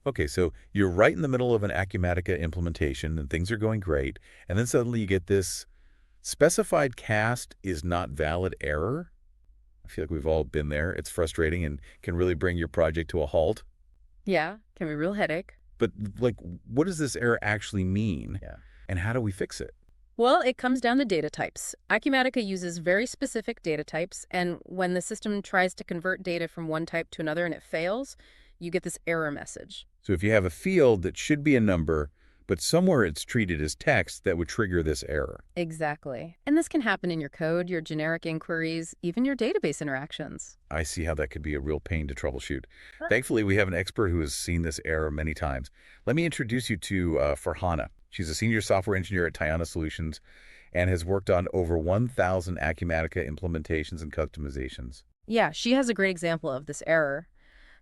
Okay, so you're right in the middle of an Acumatica implementation and things are going great, and then suddenly you get this specified cast is not valid error. I feel like we've all been there. It's frustrating and can really bring your project to a halt. Yeah, can be a real headache. But like, what does this error actually mean? Yeah. And how do we fix it? Well, it comes down to data types. Acumatica uses very specific data types, and when the system tries to convert data from one type to another and it fails, you get this error message. So if you have a field that should be a number, but somewhere it's treated as text, that would trigger this error. Exactly. And this can happen in your code, your generic inquiries, even your database interactions. I see how that could be a real pain to troubleshoot. Thankfully, we have an expert who has seen this error many times. Let me introduce you to Farhana. She's a senior software engineer at Tiana Solutions and has worked on over 1,000 Acumatica implementations and customizations. Yeah, she has a great example of this error.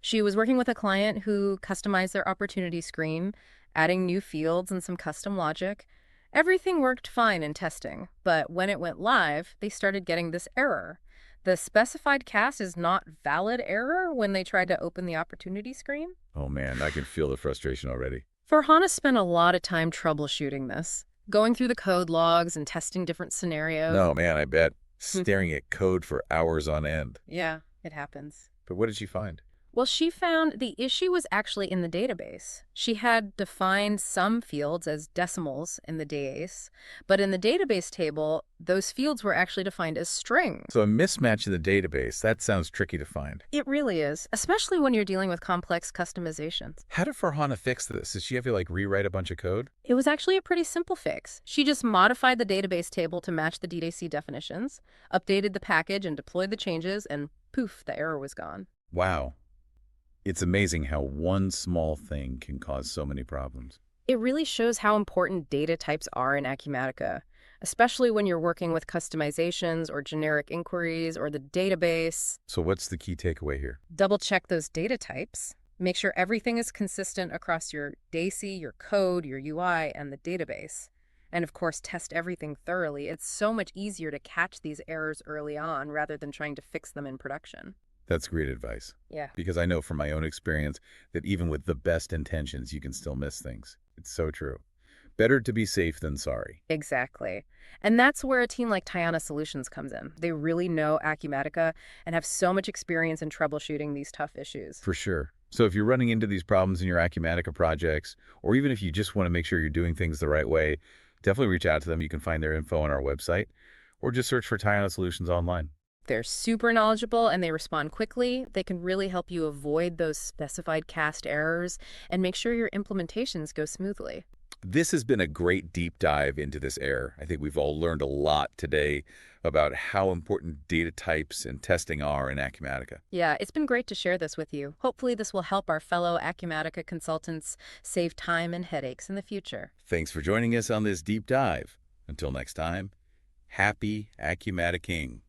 She was working with a client who customized their opportunity screen, adding new fields and some custom logic. Everything worked fine in testing, but when it went live, they started getting this error. The specified cast is not valid error when they tried to open the opportunity screen. Oh man, I can feel the frustration already. Farhana spent a lot of time troubleshooting this, going through the code logs and testing different scenarios. No, man, I bet. Staring at code for hours on end. Yeah, it happens. But what did she find? Well, she found the issue was actually in the database. She had defined some fields as decimals in the database, but in the database table, those fields were actually defined as strings. So a mismatch in the database, that sounds tricky to find. It really is, especially when you're dealing with complex customizations. How did Farhana fix this? Did she have to like rewrite a bunch of code? It was actually a pretty simple fix. She just modified the database table to match the DDC definitions, updated the package and deployed the changes, and poof, the error was gone. Wow. It's amazing how one small thing can cause so many problems. It really shows how important data types are in Acumatica, especially when you're working with customizations or generic inquiries or the database. So what's the key takeaway here? Double check those data types. Make sure everything is consistent across your DAC, your code, your UI, and the database. And of course, test everything thoroughly. It's so much easier to catch these errors early on rather than trying to fix them in production. That's great advice. Yeah. Because I know from my own experience that even with the best intentions, you can still miss things. It's so true. Better to be safe than sorry. Exactly. And that's where a team like Tiana Solutions comes in. They really know Acumatica and have so much experience in troubleshooting these tough issues. For sure. So if you're running into these problems in your Acumatica projects, or even if you just want to make sure you're doing things the right way, definitely reach out to them. You can find their info on our website, or just search for Tiana Solutions online. They're super knowledgeable and they respond quickly. They can really help you avoid those specified cast errors and make sure your implementations go smoothly. This has been a great deep dive into this error. I think we've all learned a lot today about how important data types and testing are in Acumatica. Yeah, it's been great to share this with you. Hopefully this will help our fellow Acumatica consultants save time and headaches in the future. Thanks for joining us on this deep dive. Until next time, happy Acumaticaing.